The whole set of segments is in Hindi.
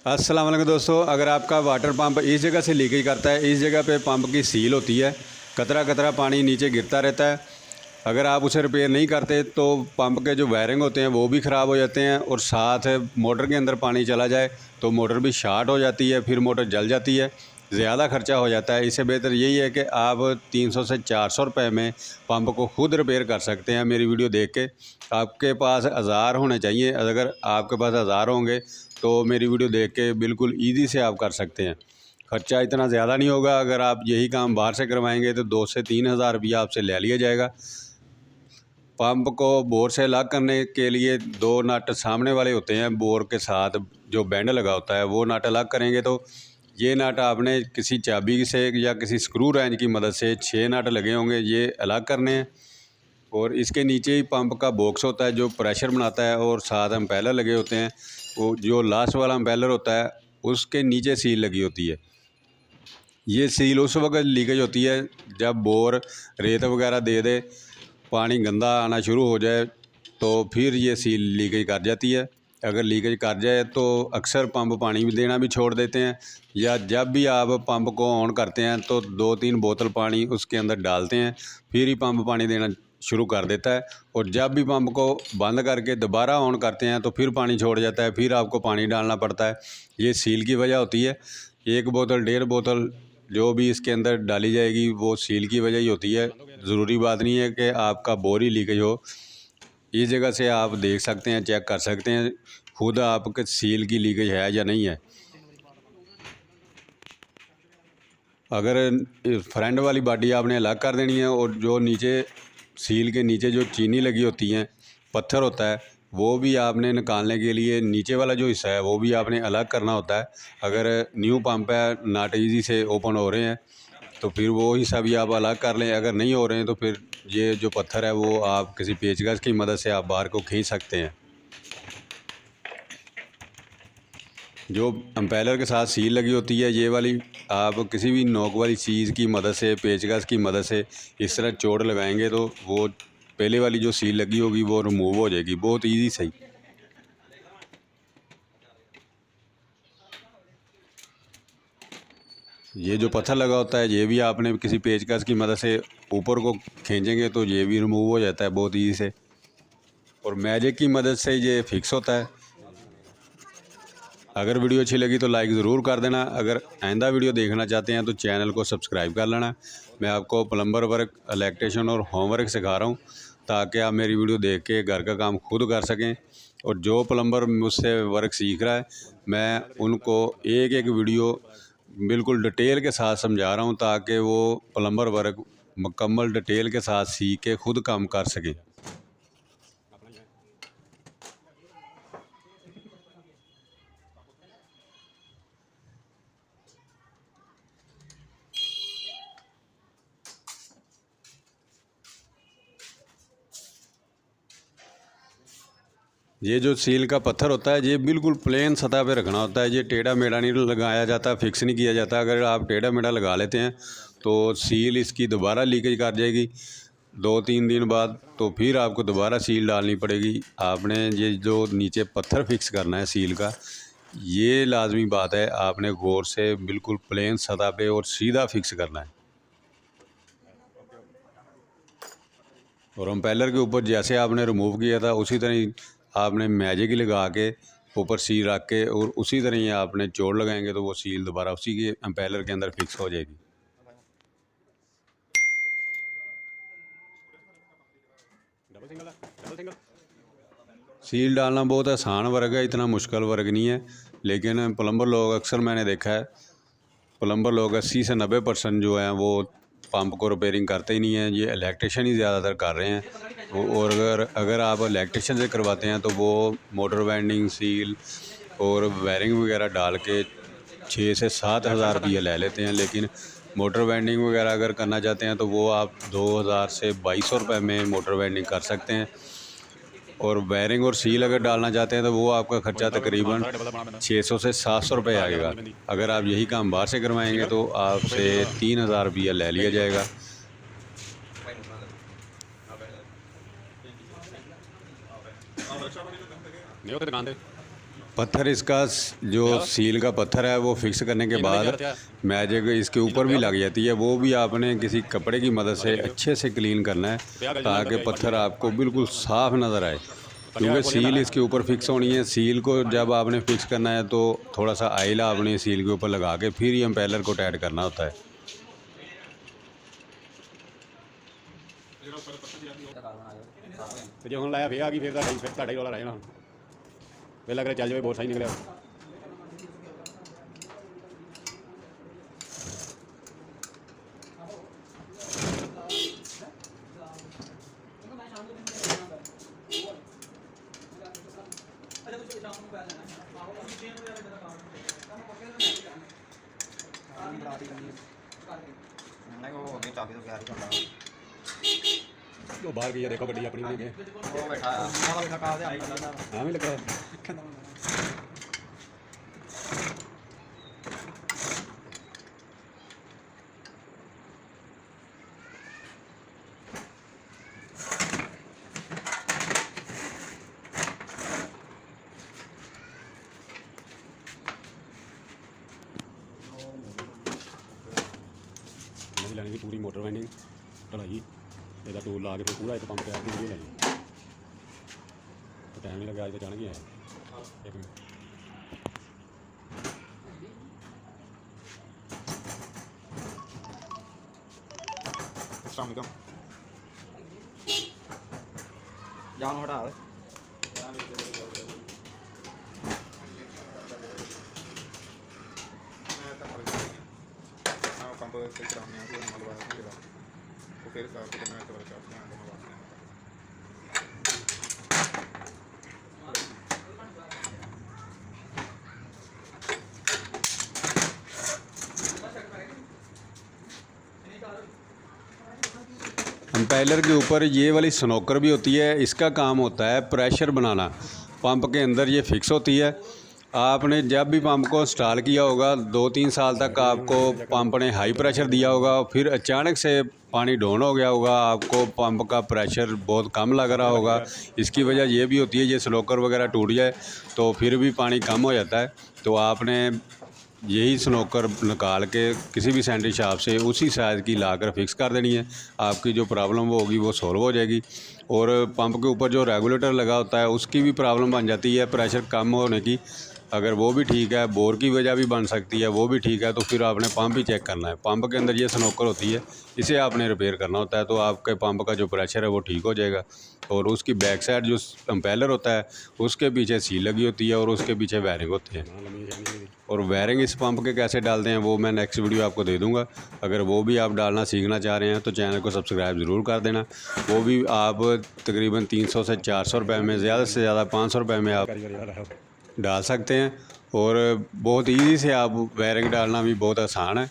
अस्सलाम वालेकुम दोस्तों, अगर आपका वाटर पंप इस जगह से लीकेज करता है, इस जगह पे पंप की सील होती है, कतरा कतरा पानी नीचे गिरता रहता है। अगर आप उसे रिपेयर नहीं करते तो पंप के जो वायरिंग होते हैं वो भी ख़राब हो जाते हैं और साथ मोटर के अंदर पानी चला जाए तो मोटर भी शार्ट हो जाती है, फिर मोटर जल जाती है, ज़्यादा खर्चा हो जाता है। इससे बेहतर यही है कि आप 300 से 400 रुपये में पंप को खुद रिपेयर कर सकते हैं। मेरी वीडियो देख के आपके पास 1000 होने चाहिए। अगर आपके पास 1000 होंगे तो मेरी वीडियो देख के बिल्कुल ईजी से आप कर सकते हैं। खर्चा इतना ज़्यादा नहीं होगा। अगर आप यही काम बाहर से करवाएंगे तो 2 से 3 हज़ार रुपया आपसे ले लिया जाएगा। पंप को बोर से अलग करने के लिए 2 नट सामने वाले होते हैं, बोर के साथ जो बैंड लगा होता है वो नट अलग करेंगे तो ये नट आपने किसी चाबी से या किसी स्क्रू रेंच की मदद से 6 नट लगे होंगे, ये अलग करने हैं। और इसके नीचे ही पंप का बॉक्स होता है जो प्रेशर बनाता है और साथ एम्पेलर लगे होते हैं। वो जो लास्ट वाला एम्पेलर होता है उसके नीचे सील लगी होती है। ये सील उस वक्त लीकेज होती है जब बोर रेत वगैरह दे दे, पानी गंदा आना शुरू हो जाए तो फिर ये सील लीकेज कर जाती है। अगर लीकेज कर जाए तो अक्सर पंप पानी भी देना भी छोड़ देते हैं, या जब भी आप पंप को ऑन करते हैं तो 2-3 बोतल पानी उसके अंदर डालते हैं, फिर ही पंप पानी देना शुरू कर देता है। और जब भी पंप को बंद करके दोबारा ऑन करते हैं तो फिर पानी छोड़ जाता है, फिर आपको पानी डालना पड़ता है। ये सील की वजह होती है। 1 बोतल 1.5 बोतल जो भी इसके अंदर डाली जाएगी वो सील की वजह ही होती है। ज़रूरी बात नहीं है कि आपका बोर ही लीकेज हो। इस जगह से आप देख सकते हैं, चेक कर सकते हैं खुद आपके सील की लीकेज है या नहीं है। अगर फ्रंट वाली बाडी आपने अलग कर देनी है और जो नीचे सील के नीचे जो चीनी लगी होती हैं, पत्थर होता है, वो भी आपने निकालने के लिए नीचे वाला जो हिस्सा है वो भी आपने अलग करना होता है। अगर न्यू पंप है, नट ईजी से ओपन हो रहे हैं तो फिर वो हिस्सा भी आप अलग कर लें। अगर नहीं हो रहे हैं तो फिर ये जो पत्थर है वो आप किसी पेचकस की मदद से आप बाहर को खींच सकते हैं। जो एम्पेलर के साथ सील लगी होती है ये वाली, आप किसी भी नोक वाली चीज़ की मदद से, पेचकस की मदद से इस तरह चोट लगाएंगे तो वो पहले वाली जो सील लगी होगी वो रिमूव हो जाएगी, बहुत ईजी सही। ये जो पत्थर लगा होता है ये भी आपने किसी पेचकस की मदद से ऊपर को खींचेंगे तो ये भी रिमूव हो जाता है बहुत ईजी से, और मैजिक की मदद से ये फिक्स होता है। अगर वीडियो अच्छी लगी तो लाइक ज़रूर कर देना। अगर आइंदा वीडियो देखना चाहते हैं तो चैनल को सब्सक्राइब कर लेना। मैं आपको प्लम्बर वर्क, इलेक्ट्रिशियन और होम वर्क सिखा रहा हूँ ताकि आप मेरी वीडियो देख के घर का काम खुद कर सकें। और जो प्लम्बर मुझसे वर्क सीख रहा है मैं उनको एक एक वीडियो बिल्कुल डिटेल के साथ समझा रहा हूँ ताकि वो प्लम्बर वर्क मुकम्मल डिटेल के साथ सीख के खुद काम कर सकें। ये जो सील का पत्थर होता है ये बिल्कुल प्लेन सतह पे रखना होता है। ये टेढ़ा मेढ़ा नहीं लगाया जाता, फिक्स नहीं किया जाता। अगर आप टेढ़ा मेढ़ा लगा लेते हैं तो सील इसकी दोबारा लीकेज कर जाएगी 2-3 दिन बाद, तो फिर आपको दोबारा सील डालनी पड़ेगी। आपने ये जो नीचे पत्थर फिक्स करना है सील का, ये लाजमी बात है, आपने गौर से बिल्कुल प्लेन सतह पे और सीधा फिक्स करना है। और एम्पेलर के ऊपर जैसे आपने रिमूव किया था उसी तरह ही आपने मैजिक ही लगा के ऊपर सील रख के और उसी तरह ही आपने चोट लगाएंगे तो वो सील दोबारा उसी के एम्पेलर के अंदर फिक्स हो जाएगी। सील डालना बहुत आसान वर्क है, इतना मुश्किल वर्क नहीं है। लेकिन प्लम्बर लोग अक्सर मैंने देखा है, प्लम्बर लोग 80 से 90% जो हैं वो पंप को रिपेयरिंग करते ही नहीं हैं। ये इलेक्ट्रिशियन ही ज़्यादातर कर रहे हैं और अगर आप इलेक्ट्रिशियन से करवाते हैं तो वो मोटर वाइंडिंग, सील और वायरिंग वगैरह डाल के 6 से 7 हज़ार रुपये ले लेते हैं। लेकिन मोटर वाइंडिंग वगैरह अगर करना चाहते हैं तो वो आप 2000 से 2200 रुपये में मोटर वाइंडिंग कर सकते हैं। और वायरिंग और सील अगर डालना चाहते हैं तो वो आपका ख़र्चा तकरीबन 600 से 700 रुपये आएगा। अगर आप यही काम बाहर से करवाएंगे तो आपसे 3000 रुपया ले लिया जाएगा। नहीं होते दुकान पे। पत्थर इसका जो सील का पत्थर है वो फिक्स करने के बाद मैजिक इसके ऊपर भी लग जाती है, वो भी आपने किसी कपड़े की मदद से अच्छे से क्लीन करना है ताकि पत्थर आपको बिल्कुल साफ़ नज़र आए। क्योंकि सील इसके ऊपर फिक्स होनी है। सील को जब आपने फिक्स करना है तो थोड़ा सा ऑयल आपने सील के ऊपर लगा के फिर ये इम्पेलर को टाइट करना होता है। जो हम लाया फिर आ गई, फिर ही रोला रहे ना फिर लग रहा चल जाए, बहुत सही निकले। वो बाहर गई है, देखो गड्डी अपनी नहीं वो बैठा हाँ भी लगा लानी पूरी मोटर वाइंडिंग ढलाई ਇਹਦਾ ਟੂਲ ਲਾ ਕੇ ਫਿਰ ਪੂਰਾ ਇੱਕ ਪੰਪ ਤਿਆਰ ਕੀਤੀ ਲੈ ਜੀ। ਟਾਈਮ ਨਹੀਂ ਲੱਗਾ, ਅੱਜ ਤਾਂ ਜਾਣ ਗਿਆ ਇੱਕ ਮਿੰਟ। अस्सलामुअलैकुम जान हटा दे पंप से कराने हैं तो मलवा के लगा तो फिर साफ करना है तो चार्ज में मलवा के इम्पेलर के ऊपर ये वाली स्नोकर भी होती है, इसका काम होता है प्रेशर बनाना। पंप के अंदर ये फिक्स होती है। आपने जब भी पंप को इंस्टॉल किया होगा 2-3 साल तक आपको पंप ने हाई प्रेशर दिया होगा, फिर अचानक से पानी डाउन हो गया होगा, आपको पंप का प्रेशर बहुत कम लग रहा होगा। इसकी वजह ये भी होती है, ये स्नोकर वगैरह टूट जाए तो फिर भी पानी कम हो जाता है। तो आपने यही स्नोकर निकाल के किसी भी सैंडविच शॉप से उसी साइज़ की लाकर फिक्स कर देनी है। आपकी जो प्रॉब्लम वो होगी वो सॉल्व हो जाएगी। और पंप के ऊपर जो रेगुलेटर लगा होता है उसकी भी प्रॉब्लम बन जाती है प्रेशर कम होने की। अगर वो भी ठीक है, बोर की वजह भी बन सकती है, वो भी ठीक है, तो फिर आपने पंप ही चेक करना है। पंप के अंदर ये स्नोकर होती है, इसे आपने रिपेयर करना होता है, तो आपके पंप का जो प्रेशर है वो ठीक हो जाएगा। और उसकी बैक साइड जो इम्पेलर होता है उसके पीछे सील लगी होती है और उसके पीछे वायरिंग होती है। और वायरिंग इस पंप के कैसे डालते हैं वो मैं नेक्स्ट वीडियो आपको दे दूंगा। अगर वो भी आप डालना सीखना चाह रहे हैं तो चैनल को सब्सक्राइब ज़रूर कर देना। वो भी आप तकरीबन 300 से 400 रुपये में, ज़्यादा से ज़्यादा 500 रुपये में आप डाल सकते हैं। और बहुत इजी से आप वायरिंग डालना भी बहुत आसान है।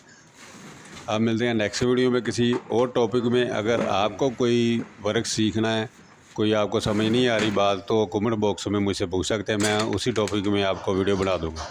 आप मिलते हैं नेक्स्ट वीडियो में किसी और टॉपिक में। अगर आपको कोई वर्क सीखना है, कोई आपको समझ नहीं आ रही बात, तो कमेंट बॉक्स में मुझसे पूछ सकते हैं, मैं उसी टॉपिक में आपको वीडियो बना दूँगा।